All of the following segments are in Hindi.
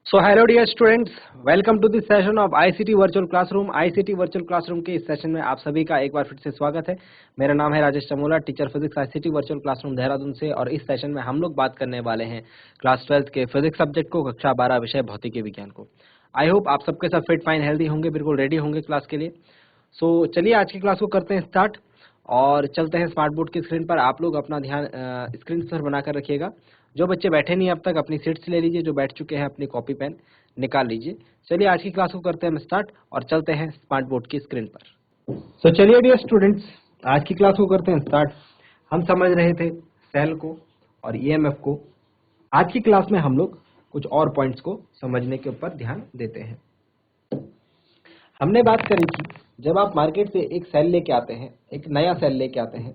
So hello dear students, welcome to this session of ICT virtual classroom. ICT virtual classroom के इस सेशन में आप सभी का एक बार फिर से स्वागत है। मेरा नाम है Rajesh Chamola, teacher physics ICT virtual classroom Dehradun से। और इस सेशन में हम लोग बात करने वाले हैं क्लास 12 के फिजिक्स सब्जेक्ट को, कक्षा 12 विषय भौतिकी विज्ञान को। आई होप आप सबके सब फिट फाइन हेल्दी होंगे, बिल्कुल रेडी होंगे क्लास के लिए। सो चलिए आज की क्लास को करते हैं स्टार्ट और चलते हैं स्मार्ट बोर्ड की स्क्रीन पर। आप लोग अपना ध्यान स्क्रीन पर बनाकर रखिएगा। जो बच्चे बैठे नहीं अब तक अपनी सीट्स ले लीजिए, जो बैठ चुके हैं अपनी कॉपी पेन निकाल लीजिए। चलिए आज की क्लास को करते हैं हम स्टार्ट और चलते हैं स्मार्ट बोर्ड की स्क्रीन पर। तो चलिए डियर स्टूडेंट्स, आज की क्लास को करते हैं स्टार्ट। हम समझ रहे थे सेल को और ईएमएफ को। आज की क्लास में हम लोग कुछ और पॉइंट्स को समझने के ऊपर ध्यान देते हैं। हमने बात करी थी जब आप मार्केट से एक सेल लेके आते हैं, एक नया सेल लेके आते हैं,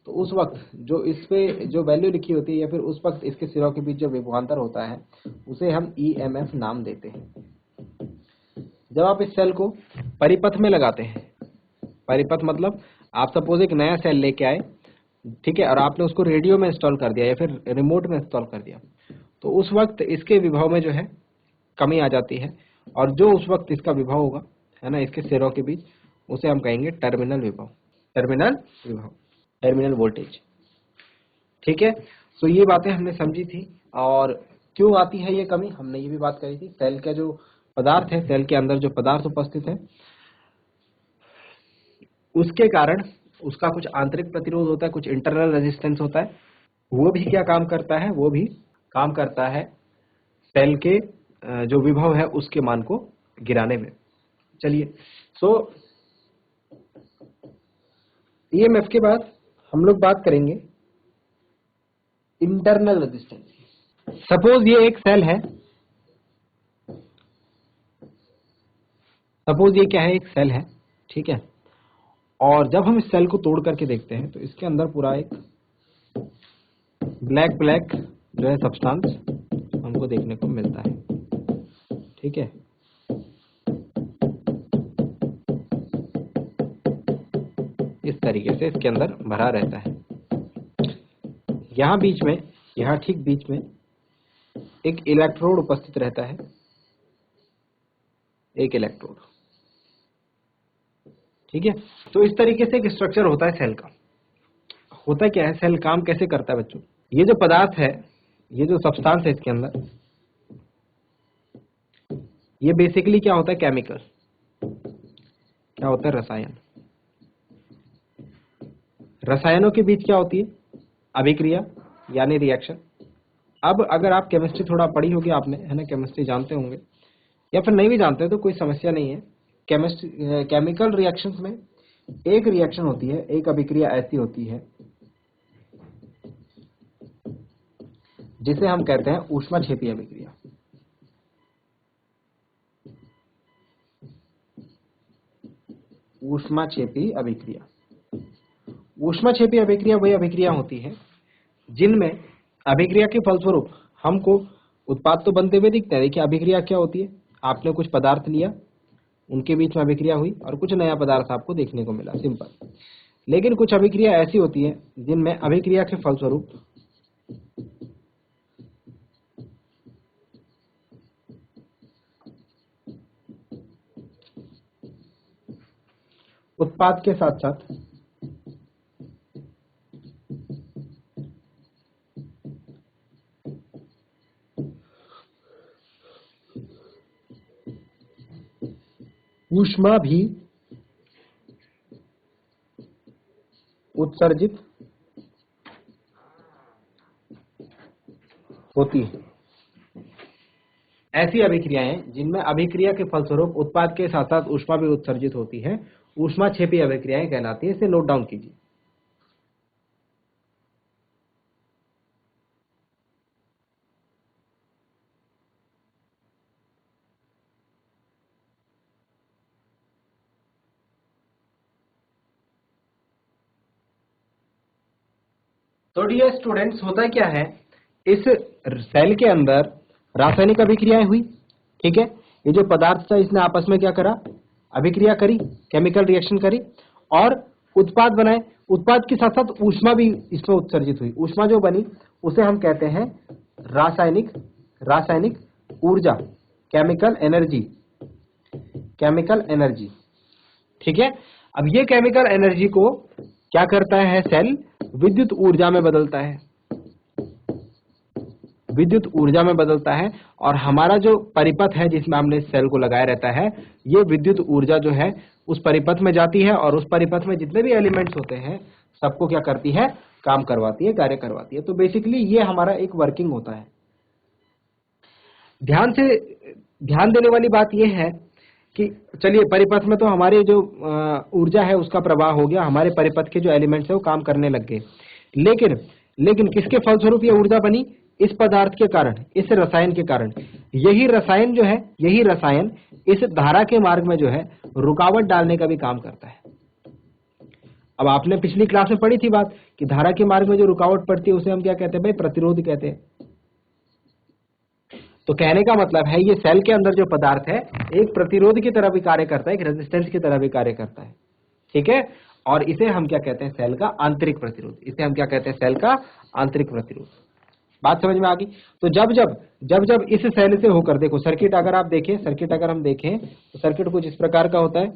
तो उस वक्त जो इस पे जो वैल्यू लिखी होती है या फिर उस वक्त इसके सिरों के बीच जो विभवांतर होता है उसे हम ईएमएफ नाम देते हैं। जब आप इस सेल को परिपथ में लगाते हैं, परिपथ मतलब आप सपोज एक नया सेल लेके आए, ठीक है, और आपने उसको रेडियो में इंस्टॉल कर दिया या फिर रिमोट में इंस्टॉल कर दिया, तो उस वक्त इसके विभव में जो है कमी आ जाती है। और जो उस वक्त इसका विभव होगा, है ना, इसके सिरों के बीच, उसे हम कहेंगे टर्मिनल विभव, टर्मिनल विभव, टर्मिनल वोल्टेज। ठीक है, तो ये बातें हमने समझी थी। और क्यों आती है ये कमी, हमने ये भी बात करी थी। सेल का जो पदार्थ है, सेल के अंदर जो पदार्थ उपस्थित है, उसके कारण उसका कुछ आंतरिक प्रतिरोध होता है, कुछ इंटरनल रेजिस्टेंस होता है। वो भी क्या काम करता है, वो भी काम करता है सेल के जो विभव है उसके मान को गिराने में। चलिए, सो ईएमएफ के बाद हम लोग बात करेंगे इंटरनल रेजिस्टेंस। सपोज ये एक सेल है, सपोज ये क्या है, एक सेल है, ठीक है। और जब हम इस सेल को तोड़ करके देखते हैं तो इसके अंदर पूरा एक ब्लैक ब्लैक जो है सब्सटेंस हमको देखने को मिलता है, ठीक है। इस तरीके से इसके अंदर भरा रहता है। यहाँ बीच में, यहाँ ठीक बीच में एक इलेक्ट्रोड उपस्थित रहता है, एक इलेक्ट्रोड, ठीक है। तो इस तरीके से एक स्ट्रक्चर होता है सेल का। होता क्या है, सेल काम कैसे करता है बच्चों, ये जो पदार्थ है, ये जो सब्सटेंस है इसके अंदर, ये बेसिकली क्या होता है, केमिकल, क्या होता है, रसायन। रसायनों के बीच क्या होती है, अभिक्रिया यानी रिएक्शन। अब अगर आप केमिस्ट्री थोड़ा पढ़ी होगी आपने, है ना, केमिस्ट्री जानते होंगे, या फिर नहीं भी जानते तो कोई समस्या नहीं है। केमिस्ट्री केमिकल रिएक्शंस में एक रिएक्शन होती है, एक अभिक्रिया ऐसी होती है जिसे हम कहते हैं ऊष्माक्षेपी अभिक्रिया। ऊष्माक्षेपी अभिक्रिया, ऊष्माक्षेपी अभिक्रिया वही अभिक्रिया होती है जिनमें अभिक्रिया के फलस्वरूप हमको उत्पाद तो बनते हुए दिखते हैं। देखिए अभिक्रिया क्या होती है, आपने कुछ पदार्थ लिया, उनके बीच में अभिक्रिया हुई और कुछ नया पदार्थ आपको देखने को मिला, सिंपल। लेकिन कुछ अभिक्रिया ऐसी होती है जिनमें अभिक्रिया के फलस्वरूप उत्पाद के साथ साथ ऊष्मा भी उत्सर्जित होती है। ऐसी अभिक्रियाएं जिनमें अभिक्रिया के फलस्वरूप उत्पाद के साथ साथ ऊष्मा भी उत्सर्जित होती है, ऊष्माक्षेपी अभिक्रियाएं कहलाती है। इसे नोट डाउन कीजिए। तो डियर स्टूडेंट्स, होता क्या है, इस सेल के अंदर रासायनिक अभिक्रियाएं हुई, ठीक है। ये जो पदार्थ था इसने आपस में क्या करा, अभिक्रिया करी, केमिकल रिएक्शन करी और उत्पाद बनाए। उत्पाद के साथ साथ ऊष्मा भी इसमें उत्सर्जित हुई। ऊष्मा जो बनी उसे हम कहते हैं रासायनिक ऊर्जा, केमिकल एनर्जी, केमिकल एनर्जी। ठीक है, अब ये केमिकल एनर्जी को क्या करता है सेल, विद्युत ऊर्जा में बदलता है, विद्युत ऊर्जा में बदलता है। और हमारा जो परिपथ है जिसमें हमने सेल को लगाया रहता है, ये विद्युत ऊर्जा जो है उस परिपथ में जाती है और उस परिपथ में जितने भी एलिमेंट्स होते हैं सबको क्या करती है, काम करवाती है, कार्य करवाती है। तो बेसिकली ये हमारा एक वर्किंग होता है। ध्यान देने वाली बात यह है कि चलिए परिपथ में तो हमारी जो ऊर्जा है उसका प्रवाह हो गया, हमारे परिपथ के जो एलिमेंट्स है वो काम करने लग गए। लेकिन किसके फलस्वरूप ये ऊर्जा बनी, इस पदार्थ के कारण, इस रसायन के कारण। यही रसायन जो है, यही रसायन इस धारा के मार्ग में जो है रुकावट डालने का भी काम करता है। अब आपने पिछली क्लास में पढ़ी थी बात कि धारा के मार्ग में जो रुकावट पड़ती है उसे हम क्या कहते हैं भाई, प्रतिरोध कहते हैं। तो कहने का मतलब है ये सेल के अंदर जो पदार्थ है एक प्रतिरोध की तरह भी कार्य करता है, एक रेजिस्टेंस की तरह भी कार्य करता है। ठीक है, और इसे हम क्या कहते हैं, सेल का आंतरिक प्रतिरोध। इसे हम क्या कहते हैं, सेल का आंतरिक प्रतिरोध। बात समझ में आ गई। तो जब इस सेल से होकर, देखो सर्किट अगर आप देखें, सर्किट अगर हम देखें तो सर्किट कुछ इस प्रकार का होता है।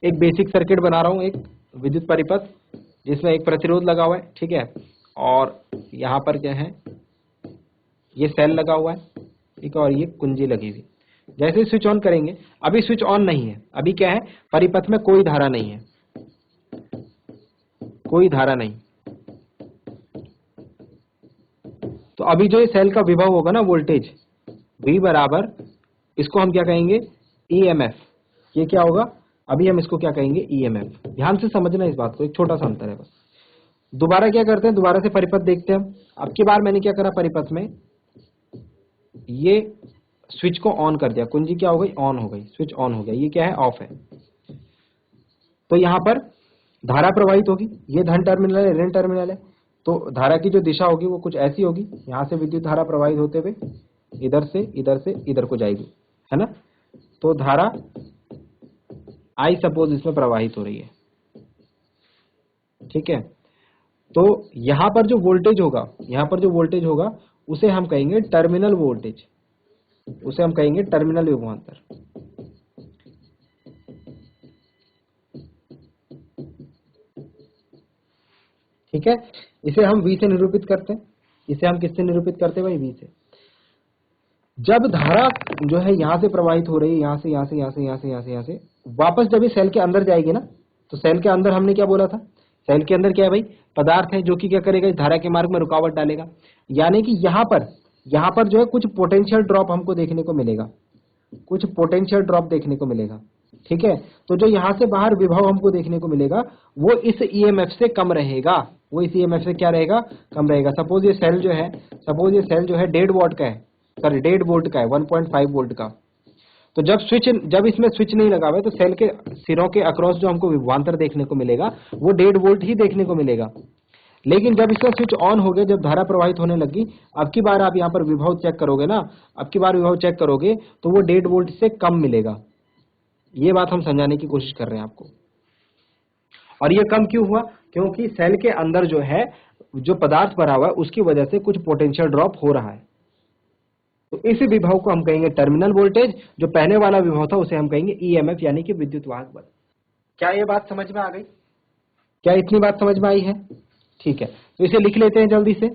एक बेसिक सर्किट बना रहा हूं, एक विद्युत परिपथ जिसमें एक प्रतिरोध लगा हुआ है। ठीक है, और यहां पर क्या है, ये सेल लगा हुआ है। ठीक है, और ये कुंजी लगी हुई। जैसे स्विच ऑन करेंगे, अभी स्विच ऑन नहीं है, अभी क्या है, परिपथ में कोई धारा नहीं है, कोई धारा नहीं। तो अभी जो ये सेल का विभव होगा ना, वोल्टेज V बराबर, इसको हम क्या कहेंगे, EMF। ये क्या होगा, अभी हम इसको क्या कहेंगे, EMF। ध्यान से समझना इस बात को, एक छोटा सा अंतर है बस। दोबारा क्या करते हैं, दोबारा से परिपथ देखते हैं हम। अब की बार मैंने क्या करा, परिपथ में ये स्विच को ऑन कर दिया, कुंजी क्या हो गई, ऑन हो गई, स्विच ऑन हो गया। ये क्या है, ऑफ है। तो यहां पर धारा प्रवाहित होगी, ये धन टर्मिनल है, ऋण टर्मिनल है। तो धारा की जो दिशा होगी वो कुछ ऐसी होगी, यहां से विद्युत धारा प्रवाहित होते हुए इधर से इधर को जाएगी, है ना। तो धारा आई सपोज इसमें प्रवाहित हो रही है। ठीक है, तो यहां पर जो वोल्टेज होगा, यहां पर जो वोल्टेज होगा उसे हम कहेंगे टर्मिनल वोल्टेज, उसे हम कहेंगे टर्मिनल विभवांतर। ठीक है, इसे हम V से निरूपित करते हैं। इसे हम किससे निरूपित करते हैं भाई, V से। जब धारा जो है यहां से प्रवाहित हो रही है, यहां से वापस जब ये सेल के अंदर जाएगी ना, तो सेल के अंदर हमने क्या बोला था, सेल के अंदर क्या है भाई, पदार्थ है जो कि क्या करेगा, इस धारा के मार्ग में रुकावट डालेगा। यानी कि यहां पर जो है कुछ पोटेंशियल ड्रॉप हमको देखने को मिलेगा, कुछ पोटेंशियल ड्रॉप देखने को मिलेगा। ठीक है, तो जो यहां से बाहर विभव हमको देखने को मिलेगा वो इस ईएमएफ से कम रहेगा, वो इस ईएमएफ से क्या रहेगा, कम रहेगा। सपोज ये सेल जो है 1.5 वॉट का है, सॉरी 1.5 वोल्ट का है, 1.5 वोल्ट का। तो जब इसमें स्विच नहीं लगा हुआ है तो सेल के सिरों के अक्रॉस जो हमको विभवांतर देखने को मिलेगा वो 1.5 वोल्ट ही देखने को मिलेगा। लेकिन जब इसका स्विच ऑन हो गया, जब धारा प्रवाहित होने लगी, अब की बार आप यहाँ पर विभव चेक करोगे ना, अब की बार विभव चेक करोगे तो वो 1.5 वोल्ट से कम मिलेगा। ये बात हम समझाने की कोशिश कर रहे हैं आपको। और ये कम क्यों हुआ, क्योंकि सेल के अंदर जो है जो पदार्थ भरा हुआ है उसकी वजह से कुछ पोटेंशियल ड्रॉप हो रहा है। तो इस विभव को हम कहेंगे टर्मिनल वोल्टेज, जो पहले वाला विभव था उसे हम कहेंगे ईएमएफ यानी कि विद्युत वाहक बल। क्या ये बात समझ में आ गई, क्या इतनी बात समझ में आई है। ठीक है, तो इसे लिख लेते हैं जल्दी से।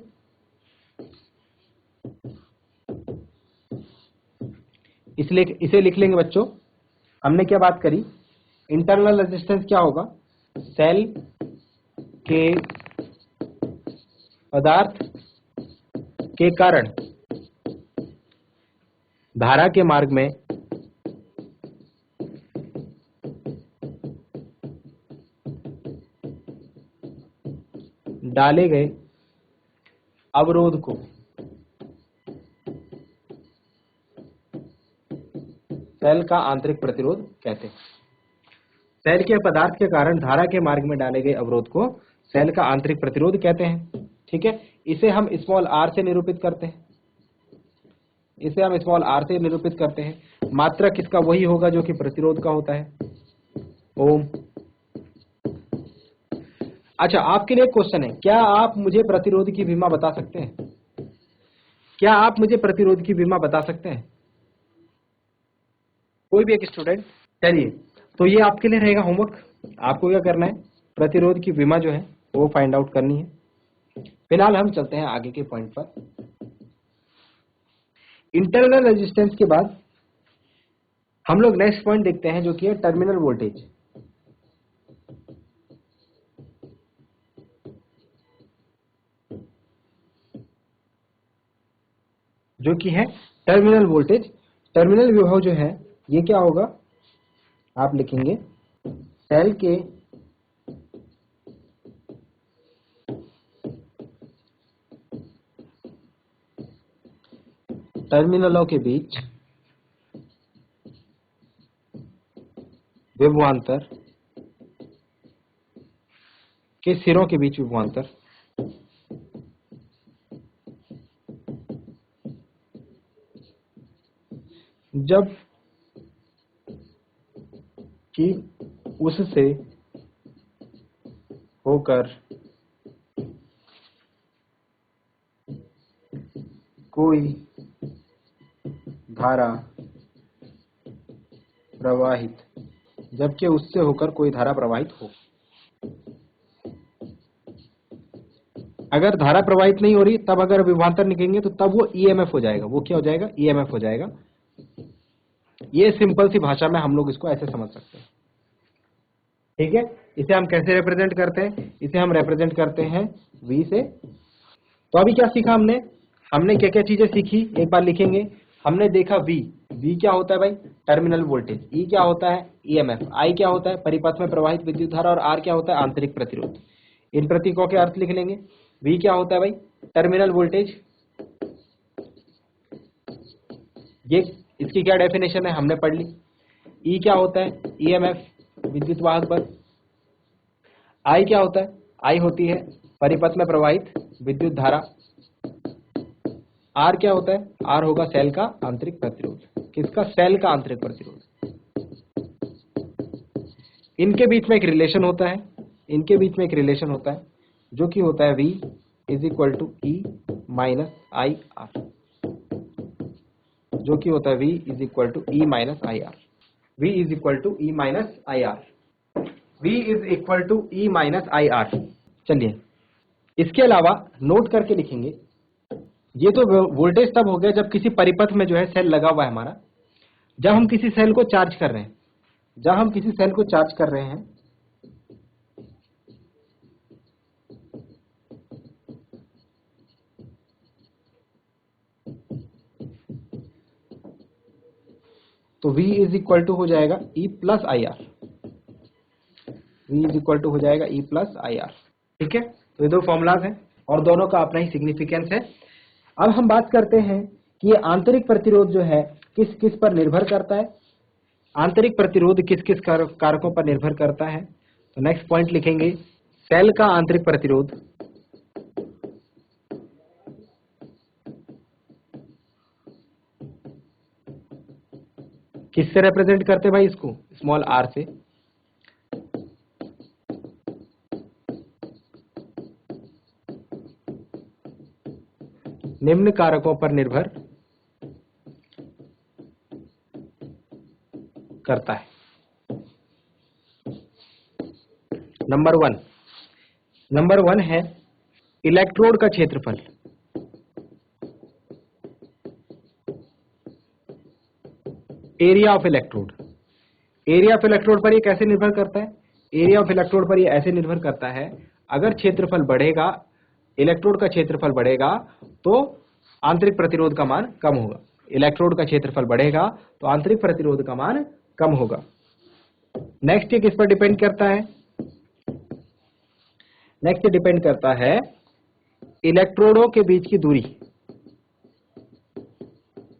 इसलिए इसे लिख लेंगे बच्चों। हमने क्या बात करी, इंटरनल रेजिस्टेंस क्या होगा, सेल के पदार्थ के कारण धारा के मार्ग में डाले गए अवरोध को सेल का आंतरिक प्रतिरोध कहते हैं। सेल के पदार्थ के कारण धारा के मार्ग में डाले गए अवरोध को सेल का आंतरिक प्रतिरोध कहते हैं। ठीक है, इसे हम स्मॉल r से निरूपित करते हैं, इसे हम स्मॉल r से निरूपित करते हैं। मात्रक इसका वही होगा जो कि प्रतिरोध का होता है, ओम। अच्छा, आपके लिए क्वेश्चन है, क्या आप मुझे प्रतिरोध की विमा बता सकते हैं, क्या आप मुझे प्रतिरोध की विमा बता सकते हैं? कोई भी एक स्टूडेंट? चलिए, तो ये आपके लिए रहेगा होमवर्क। आपको क्या करना है, प्रतिरोध की विमा जो है वो फाइंड आउट करनी है। फिलहाल हम चलते हैं आगे के पॉइंट पर। इंटरनल रेजिस्टेंस के बाद हम लोग नेक्स्ट पॉइंट देखते हैं जो कि है टर्मिनल वोल्टेज। जो कि है टर्मिनल वोल्टेज। टर्मिनल विभव जो है ये क्या होगा, आप लिखेंगे सेल के टर्मिनलों के बीच विभवांतर के सिरों के बीच विभवांतर जब कि उससे होकर कोई धारा प्रवाहित, जबकि उससे होकर कोई धारा प्रवाहित हो। अगर धारा प्रवाहित नहीं हो रही तब अगर विभवांतर निकलेंगे तो तब वो ईएमएफ हो जाएगा। वो क्या हो जाएगा, ईएमएफ हो जाएगा। ये सिंपल सी भाषा में हम लोग इसको ऐसे समझ सकते हैं। ठीक है, इसे हम कैसे रिप्रेजेंट करते हैं, इसे हम रिप्रेजेंट करते हैं V से। तो अभी क्या सीखा हमने, हमने क्या क्या चीजें सीखी एक बार लिखेंगे। हमने देखा V क्या होता है भाई, टर्मिनल वोल्टेज। E क्या होता है, ईएमएफ। I क्या होता है, परिपथ में प्रवाहित विद्युत धारा। और R क्या होता है, आंतरिक प्रतिरोध। इन प्रतीकों के अर्थ लिख लेंगे। V क्या होता है भाई, टर्मिनल वोल्टेज। ये इसकी क्या डेफिनेशन है हमने पढ़ ली। E क्या होता है, ईएमएफ, विद्युत वाहक बल। I क्या होता है, I होती है परिपथ में प्रवाहित विद्युत धारा। R क्या होता है, R होगा सेल का आंतरिक प्रतिरोध। किसका, सेल का आंतरिक प्रतिरोध। इनके बीच में एक रिलेशन होता है, इनके बीच में एक रिलेशन होता है जो कि होता है V is equal to E minus I R. जो कि होता है V is equal to E minus I R. V is equal to E minus I R. V is equal to E minus I R. चलिए, इसके अलावा नोट करके लिखेंगे। ये तो वोल्टेज तब हो गया जब किसी परिपथ में जो है सेल लगा हुआ है हमारा। जब हम किसी सेल को चार्ज कर रहे हैं, जब हम किसी सेल को चार्ज कर रहे हैं तो V इज इक्वल टू हो जाएगा E plus I R. V is equal to हो जाएगा E प्लस आई आर। ठीक है, तो ये दो फॉर्मूलाज हैं और दोनों का अपना ही सिग्निफिकेंस है। अब हम बात करते हैं कि ये आंतरिक प्रतिरोध जो है किस किस पर निर्भर करता है। आंतरिक प्रतिरोध किस किस कारकों पर निर्भर करता है। तो नेक्स्ट पॉइंट लिखेंगे, सेल का आंतरिक प्रतिरोध किससे रिप्रेजेंट करते हैं भाई, इसको स्मॉल r से। निम्न कारकों पर निर्भर करता है। नंबर वन है इलेक्ट्रोड का क्षेत्रफल। Area of electrode. Area of electrode पर ये कैसे निर्भर करता है, एरिया ऑफ इलेक्ट्रोड पर ये ऐसे निर्भर करता है, अगर क्षेत्रफल बढ़ेगा, इलेक्ट्रोड का क्षेत्रफल बढ़ेगा तो आंतरिक प्रतिरोध का मान कम होगा। इलेक्ट्रोड का क्षेत्रफल बढ़ेगा तो आंतरिक प्रतिरोध का मान कम होगा। नेक्स्ट ये किस पर डिपेंड करता है, नेक्स्ट डिपेंड करता है इलेक्ट्रोडों के बीच की दूरी।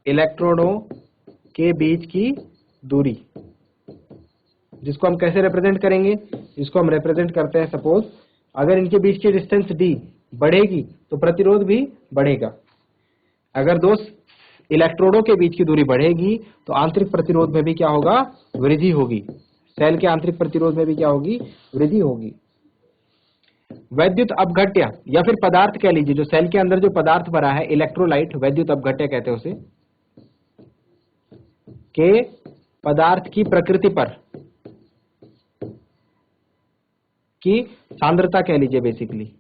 इलेक्ट्रोडों के बीच की दूरी, जिसको हम कैसे रिप्रेजेंट करेंगे, जिसको हम रिप्रेजेंट करते हैं, सपोज अगर इनके बीच की डिस्टेंस d बढ़ेगी तो प्रतिरोध भी बढ़ेगा। अगर दो इलेक्ट्रोडों के बीच की दूरी बढ़ेगी तो आंतरिक प्रतिरोध में भी क्या होगा, वृद्धि होगी। सेल के आंतरिक प्रतिरोध में भी क्या होगी, वृद्धि होगी। वैद्युत अपघट्य या फिर पदार्थ कह लीजिए, जो सेल के अंदर जो पदार्थ भरा है इलेक्ट्रोलाइट, वैद्युत अपघट्य कहते हैं उसे, के पदार्थ की प्रकृति पर की सांद्रता कह लीजिए बेसिकली।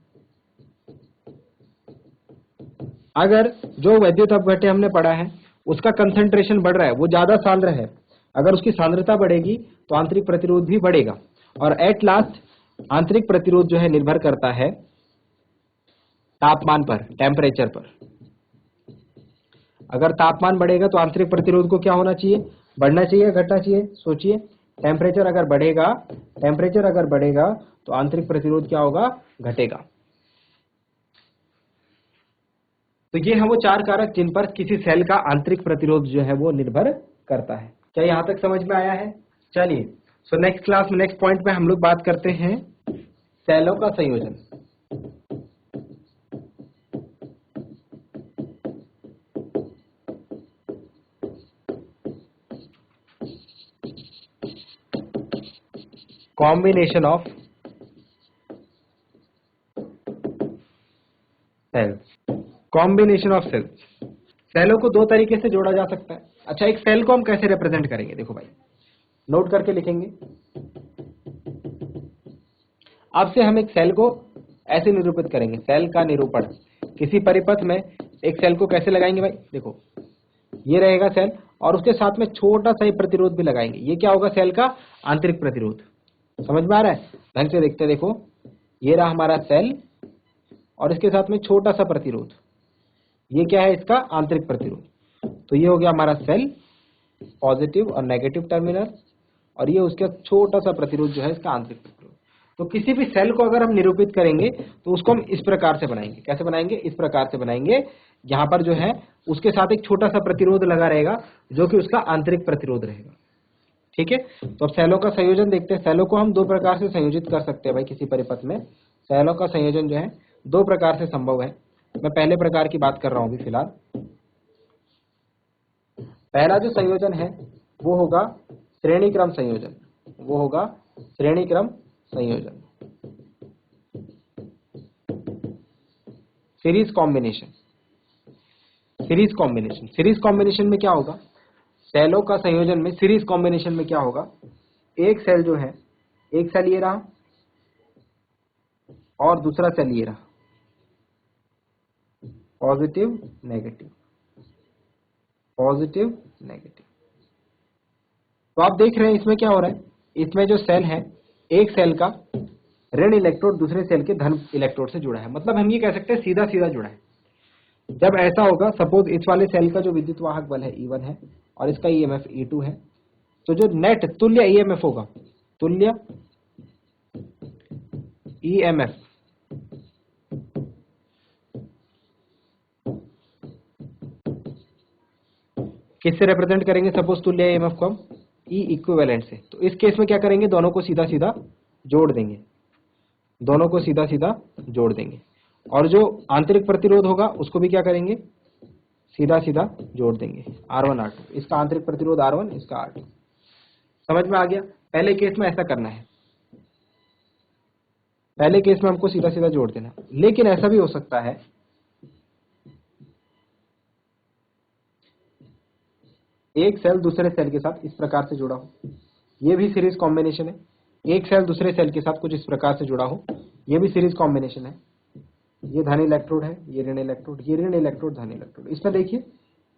अगर जो वैद्युत अपघट्य हमने पढ़ा है उसका कंसंट्रेशन बढ़ रहा है, वो ज्यादा सांद्र है, अगर उसकी सांद्रता बढ़ेगी तो आंतरिक प्रतिरोध भी बढ़ेगा। और एट लास्ट आंतरिक प्रतिरोध जो है निर्भर करता है तापमान पर, टेम्परेचर पर। अगर तापमान बढ़ेगा तो आंतरिक प्रतिरोध को क्या होना चाहिए, बढ़ना चाहिए, घटना चाहिए। सोचिए, टेम्परेचर अगर बढ़ेगा तो आंतरिक प्रतिरोध क्या होगा, घटेगा। तो ये हैं वो चार कारक जिन पर किसी सेल का आंतरिक प्रतिरोध जो है वो निर्भर करता है। क्या यहां तक समझ में आया है? चलिए, सो नेक्स्ट क्लास में, नेक्स्ट पॉइंट में हम लोग बात करते हैं सेलों का संयोजन। Combination of cells. Combination of cells, सेलों को दो तरीके से जोड़ा जा सकता है। अच्छा, एक सेल को हम कैसे रिप्रेजेंट करेंगे, देखो भाई, नोट करके लिखेंगे। अब से हम एक सेल को ऐसे निरूपित करेंगे, सेल का निरूपण किसी परिपथ में एक सेल को कैसे लगाएंगे भाई, देखो ये रहेगा सेल और उसके साथ में छोटा सा ही प्रतिरोध भी लगाएंगे। ये क्या होगा, सेल का आंतरिक प्रतिरोध। समझ में आ रहा है? ढंग से देखते, देखो ये रहा हमारा सेल और इसके साथ में छोटा सा प्रतिरोध, ये क्या है, इसका आंतरिक प्रतिरोध। तो ये हो गया हमारा सेल, पॉजिटिव और नेगेटिव टर्मिनल, और ये उसका छोटा सा प्रतिरोध जो है इसका आंतरिक प्रतिरोध। तो किसी भी सेल को अगर हम निरूपित करेंगे तो उसको हम इस प्रकार से बनाएंगे। कैसे बनाएंगे? इस प्रकार से बनाएंगे, यहाँ पर जो है उसके साथ एक छोटा सा प्रतिरोध लगा रहेगा जो कि उसका आंतरिक प्रतिरोध रहेगा। ठीक है, तो अब सेलों का संयोजन देखते हैं। सेलों को हम दो प्रकार से संयोजित कर सकते हैं भाई किसी परिपथ में। सेलों का संयोजन जो है दो प्रकार से संभव है। मैं पहले प्रकार की बात कर रहा हूं अभी फिलहाल। पहला जो संयोजन है वो होगा श्रेणी क्रम संयोजन, वो होगा श्रेणी क्रम संयोजन, series combination. Series combination, series combination में क्या होगा, सेलों का संयोजन में सीरीज कॉम्बिनेशन में क्या होगा, एक सेल जो है, एक सेल ये रहा और दूसरा सेल ये रहा, पॉजिटिव नेगेटिव, पॉजिटिव नेगेटिव। तो आप देख रहे हैं इसमें क्या हो रहा है, इसमें जो सेल है एक सेल का ऋण इलेक्ट्रोड दूसरे सेल के धन इलेक्ट्रोड से जुड़ा है। मतलब हम ये कह सकते हैं सीधा सीधा जुड़ा है। जब ऐसा होगा, सपोज इस वाले सेल का जो विद्युत वाहक बल है E1 है और इसका EMF E2 है, तो जो नेट तुल्य EMF होगा, तुल्य EMF किससे रिप्रेजेंट करेंगे, सपोज तुल्य EMF को हम E इक्विवेलेंट से। तो इस केस में क्या करेंगे, दोनों को सीधा सीधा जोड़ देंगे, दोनों को सीधा सीधा जोड़ देंगे। और जो आंतरिक प्रतिरोध होगा उसको भी क्या करेंगे, सीधा सीधा जोड़ देंगे, R1 R2। इसका आंतरिक प्रतिरोध R1, इसका R2। समझ में आ गया? पहले केस में ऐसा करना है, पहले केस में हमको सीधा सीधा जोड़ देना। लेकिन ऐसा भी हो सकता है एक सेल दूसरे सेल के साथ इस प्रकार से जुड़ा हो, ये भी सीरीज कॉम्बिनेशन है। एक सेल दूसरे सेल के साथ कुछ इस प्रकार से जुड़ा हो, ये भी सीरीज कॉम्बिनेशन है। ये धन इलेक्ट्रोड है, ये ऋण इलेक्ट्रोड, ये ऋण इलेक्ट्रोड, धन इलेक्ट्रोड। इसमें देखिए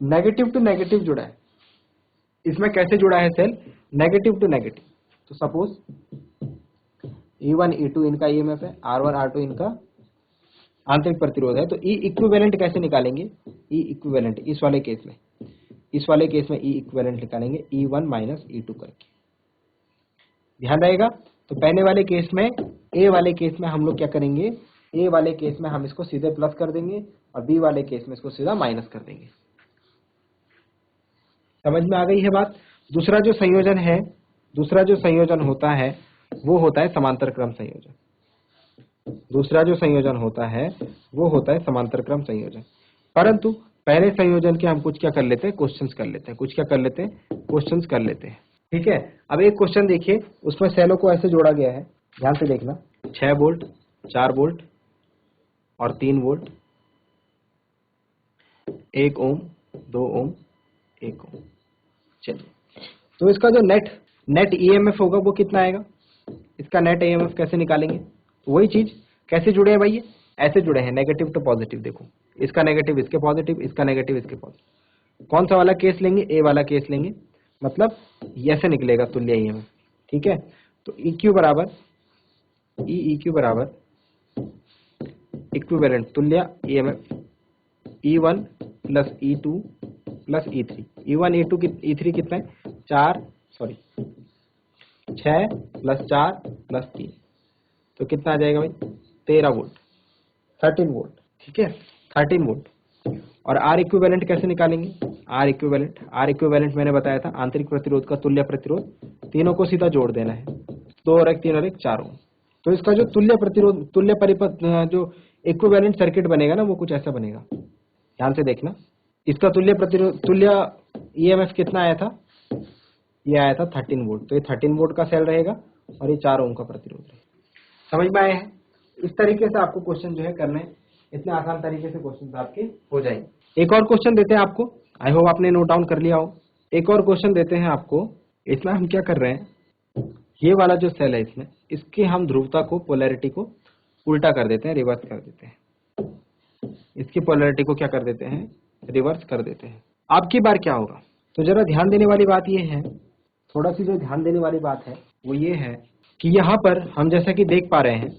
नेगेटिव टू नेगेटिव जुड़ा है। इसमें कैसे जुड़ा है सेल, नेगेटिव टू नेगेटिव। तो सपोज E1 E2 इनका EMF है, R1 R2 इनका आंतरिक प्रतिरोध है। तो E इक्विवेलेंट कैसे निकालेंगे, E इक्विवेलेंट इस वाले केस में, इस वाले केस में E इक्विवेलेंट निकालेंगे E1 माइनस E2 करके। ध्यान रहेगा? तो पहले वाले केस में, ए वाले केस में हम लोग क्या करेंगे, ए वाले केस में हम इसको सीधे प्लस कर देंगे और बी वाले केस में इसको सीधा माइनस कर देंगे। समझ में आ गई है बात? दूसरा जो संयोजन है, दूसरा जो संयोजन होता है वो होता है समांतर क्रम संयोजन। दूसरा जो संयोजन होता है वो होता है समांतर क्रम संयोजन। परंतु पहले संयोजन के हम कुछ क्या कर लेते हैं, क्वेश्चंस कर लेते हैं, कुछ क्या कर लेते हैं, क्वेश्चंस कर लेते हैं। ठीक है, अब एक क्वेश्चन देखिए, उसमें सेलों को ऐसे जोड़ा गया है, ध्यान से देखना। 6 वोल्ट 4 वोल्ट और 3 वोल्ट, 1 ओम, 2 ओम, 1 ओम। चलिए, तो इसका जो नेट ईएमएफ होगा वो कितना आएगा? इसका नेट ईएमएफ कैसे निकालेंगे? वही चीज, कैसे जुड़े हैं भाई? ये ऐसे जुड़े हैं, नेगेटिव टू पॉजिटिव। देखो, इसका नेगेटिव इसके पॉजिटिव, इसका नेगेटिव इसके पॉजिटिव। कौन सा वाला केस लेंगे? ए वाला केस लेंगे, मतलब ऐसे निकलेगा तुल्य ईएमएफ। ठीक है, तो EQ बराबर EQ बराबर इक्विवेलेंट तुल्य EMF E1 plus E2 plus E3। E1 E2 E3 कितना है? 6 प्लस 4 प्लस 3, तो कितना आ जाएगा भाई? 13 वोल्ट, 13 वोल्ट। ठीक है, 13 वोल्ट। और R इक्विवेलेंट कैसे निकालेंगे? R इक्विवेलेंट मैंने बताया था, आंतरिक प्रतिरोध का तुल्य प्रतिरोध, तीनों को सीधा जोड़ देना है, 2 और 1 3 और 1 4 ओम। तो इसका जो तुल्य प्रतिरोध, तुल्य परिपथ, जो इक्विवेलेंट सर्किट बनेगा ना, वो कुछ ऐसा बनेगा। ध्यान से देखना, इसका तुल्य प्रतिरोध, तुल्य ईएमएफ कितना आया था? ये आया था 13 वोल्ट। तो ये 13 वोल्ट का सेल रहेगा और ये 4 ओम का प्रतिरोध रहेगा। समझ में आया है? इस तरीके से आपको क्वेश्चन जो है करने, इतने आसान तरीके से क्वेश्चन आपके हो जाएंगे। एक और क्वेश्चन देते हैं आपको, आई होप आपने नोट डाउन कर लिया हो। एक और क्वेश्चन देते हैं आपको। इसमें हम क्या कर रहे हैं, ये वाला जो सेल है इसमें, इसके हम ध्रुवता को, पोलैरिटी को उल्टा कर देते हैं, रिवर्स कर देते हैं। इसकी पोलैरिटी को क्या कर देते हैं? रिवर्स कर देते हैं। अब की बार क्या होगा? तो जरा ध्यान देने वाली बात ये है, थोड़ा सी जो ध्यान देने वाली बात है वो ये है कि यहाँ पर हम जैसा कि देख पा रहे हैं,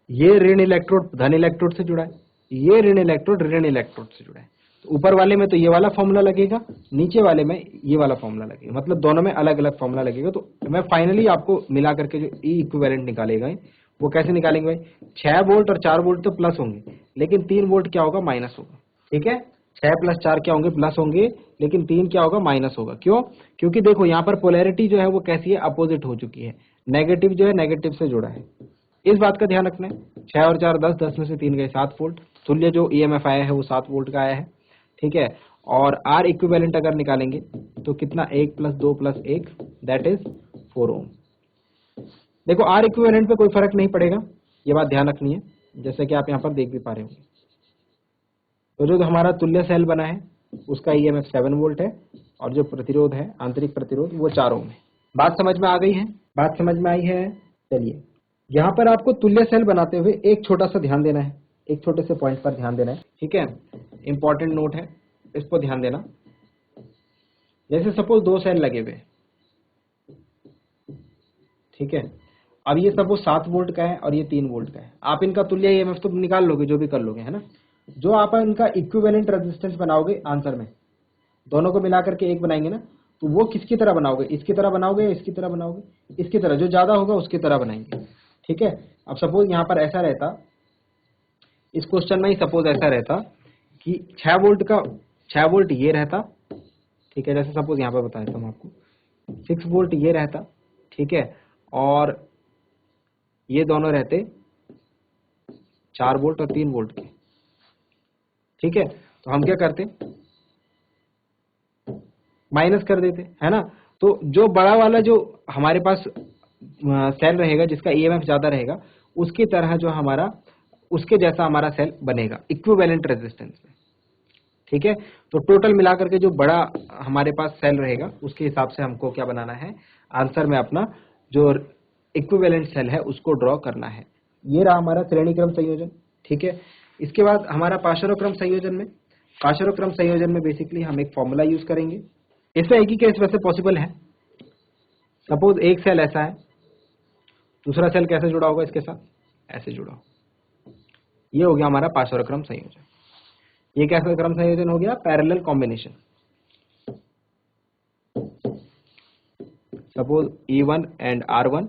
ये ऋण इलेक्ट्रोड धन इलेक्ट्रोड से जुड़ा है, ये ऋण इलेक्ट्रोड ऋण इलेक्ट्रोड से जुड़ा है। तो ऊपर वाले में तो ये वाला फॉर्मूला लगेगा, नीचे वाले में ये वाला फॉर्मूला लगेगा, मतलब दोनों में अलग अलग फॉर्मूला लगेगा। तो मैं फाइनली आपको मिला करके जो ई इक्विवेलेंट निकालेगा वो कैसे निकालेंगे भाई? 6 वोल्ट और 4 वोल्ट तो प्लस होंगे, लेकिन 3 वोल्ट क्या होगा? माइनस होगा। ठीक है, 6 प्लस 4 क्या होंगे? प्लस होंगे, लेकिन 3 क्या होगा? माइनस होगा। क्यों? क्योंकि देखो यहाँ पर पोलैरिटी जो है वो कैसी है? अपोजिट हो चुकी है। नेगेटिव जो है नेगेटिव से जुड़ा है, इस बात का ध्यान रखना है। 6 और 4 10, 10 में से 3 गए 7 वोल्ट। तुल्य जो ईएमएफ आया है वो 7 वोल्ट का आया है। ठीक है, और आर इक्विवेलेंट अगर निकालेंगे तो कितना? 1 प्लस 2 प्लस 1, दैट इज 4 ओम। देखो, आर इक्विवेलेंट पे कोई फर्क नहीं पड़ेगा, ये बात ध्यान रखनी है, जैसे कि आप यहाँ पर देख भी पा रहे होंगे। तो जो हमारा तुल्य सेल बना है उसका ईएमएफ 7 वोल्ट है, और जो प्रतिरोध है, आंतरिक प्रतिरोध, वो 4 ओम है। बात समझ में आ गई है? बात समझ में आई है? चलिए, यहाँ पर आपको तुल्य सेल बनाते हुए एक छोटा सा ध्यान देना है, एक छोटे से पॉइंट पर ध्यान देना है। ठीक है, इंपॉर्टेंट नोट है, इस पर ध्यान देना। जैसे सपोज 2 सेल लगे हुए, ठीक है, अब ये सपोज 7 वोल्ट का है और ये 3 वोल्ट का है। आप इनका तुल्य ईएमएफ तो निकाल लोगे, जो भी कर लोगे, है ना। जो आप इनका इक्विवेलेंट रेजिस्टेंस बनाओगे आंसर में, दोनों को मिलाकर के एक बनाएंगे ना, तो वो किसकी तरह बनाओगे? इसकी तरह बनाओगे या इसकी तरह बनाओगे? इसकी तरह, जो ज्यादा होगा उसकी तरह बनाएंगे। ठीक है, अब सपोज यहाँ पर ऐसा रहता, इस क्वेश्चन में ही सपोज ऐसा रहता कि 6 वोल्ट का 6 वोल्ट ये रहता। ठीक है, जैसे सपोज यहाँ पर बताया था मैं आपको, 6 वोल्ट ये रहता। ठीक है, और ये दोनों रहते 4 वोल्ट और 3 वोल्ट के। ठीक है, तो हम क्या करते? माइनस कर देते, है ना। तो जो बड़ा वाला जो हमारे पास सेल रहेगा, जिसका ईएमएफ ज्यादा रहेगा, उसकी तरह जो हमारा, उसके जैसा हमारा सेल बनेगा इक्विवेलेंट रेजिस्टेंस में। ठीक है, तो टोटल मिलाकर के जो बड़ा हमारे पास सेल रहेगा उसके हिसाब से हमको क्या बनाना है? आंसर में अपना जो इक्विवेलेंट सेल है उसको ड्रॉ करना है। ये रहा हमारा श्रेणी क्रम संयोजन। ठीक है, इसके बाद हमारा पाशरोक्रम संयोजन में, पाशरोक्रम संयोजन में बेसिकली हम एक फॉर्मूला यूज करेंगे। इसमें एक ही केस वैसे पॉसिबल है। सपोज एक सेल ऐसा है, दूसरा सेल कैसे जुड़ा होगा इसके साथ? ऐसे जुड़ा हो। ये हो गया हमारा पाशरोक्रम संयोजन। ये कैसा क्रम संयोजन हो गया? Parallel combination. Suppose E1 and R1,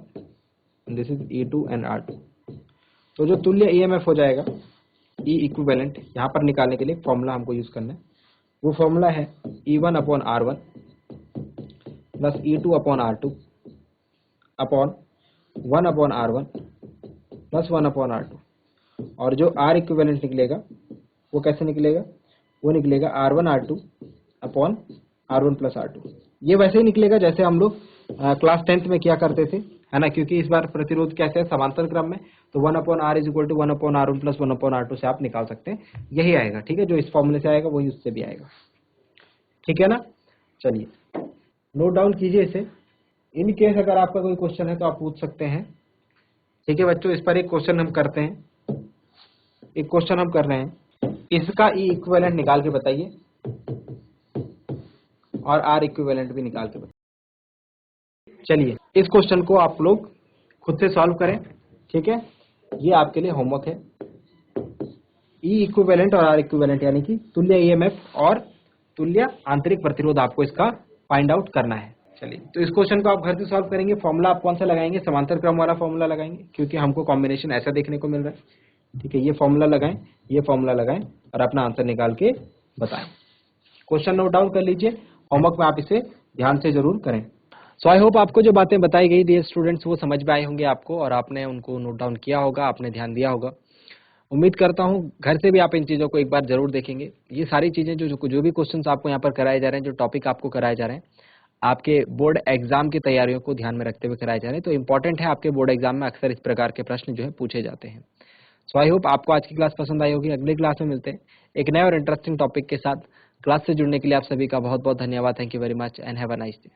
this is E2 and R2। तो जो तुल्य ईएमएफ हो जाएगा, ई इक्विवेलेंट, यहाँ पर निकालने के लिए फॉर्मूला हमको यूज करना है। वो फॉर्मूला है E1 upon R1 plus E2 upon R2 upon 1 upon R1 plus 1 upon R2। और जो R इक्विवेलेंट निकलेगा वो कैसे निकलेगा? वो निकलेगा R1 R2 upon R1 plus R2। ये वैसे ही निकलेगा जैसे हम लोग क्लास 10th में किया करते थे, है ना, क्योंकि इस बार प्रतिरोध कैसे है, समांतर क्रम में, तो 1/r is equal to 1/r1 plus 1/r2 से आप निकाल सकते हैं, यही आएगा, ठीक है, जो इस फॉर्मूले से आएगा वही उससे भी आएगा, ठीक है ना। चलिए नोट डाउन कीजिए इसे, इन केस अगर आपका कोई क्वेश्चन है तो आप पूछ सकते हैं, ठीक है बच्चों। इस पर एक क्वेश्चन हम करते हैं, एक क्वेश्चन हम कर रहे हैं, इसका ई इक्विवेलेंट निकाल के बताइए और आर इक्विवेलेंट भी निकाल के बताइए। चलिए इस क्वेश्चन को आप लोग खुद से सॉल्व करें, ठीक है, ये आपके लिए होमवर्क है। ई इक्विवेलेंट और आर इक्विवेलेंट यानी कि तुल्य ईएमएफ और तुल्य आंतरिक प्रतिरोध आपको इसका फाइंड आउट करना है। चलिए तो इस क्वेश्चन को आप घर से सॉल्व करेंगे। फॉर्मूला आप कौन सा लगाएंगे, समांतर क्रम वाला फॉर्मूला लगाएंगे, क्योंकि हमको कॉम्बिनेशन ऐसा देखने को मिल रहा है, ठीक है। ये फॉर्मूला लगाएं, ये फॉर्मूला लगाएं और अपना आंसर निकाल के बताएं। क्वेश्चन नोट डाउन कर लीजिए, होमवर्क में आप इसे ध्यान से जरूर करें। सो आई होप आपको जो बातें बताई गई डियर स्टूडेंट्स वो समझ में आई होंगी आपको, और आपने उनको नोट डाउन किया होगा, आपने ध्यान दिया होगा। उम्मीद करता हूँ घर से भी आप इन चीज़ों को एक बार जरूर देखेंगे। ये सारी चीज़ें जो भी क्वेश्चंस आपको यहाँ पर कराए जा रहे हैं, जो टॉपिक आपको कराए जा रहे हैं, आपके बोर्ड एग्जाम की तैयारियों को ध्यान में रखते हुए कराए जा रहे हैं, तो इंपॉर्टेंट है। आपके बोर्ड एग्जाम में अक्सर इस प्रकार के प्रश्न जो है पूछे जाते हैं। सो आई होप आपको आज की क्लास पसंद आई होगी। अगली क्लास में मिलते हैं एक नए और इंटरेस्टिंग टॉपिक के साथ। क्लास से जुड़ने के लिए आप सभी का बहुत बहुत धन्यवाद। Thank you very much and have a nice day.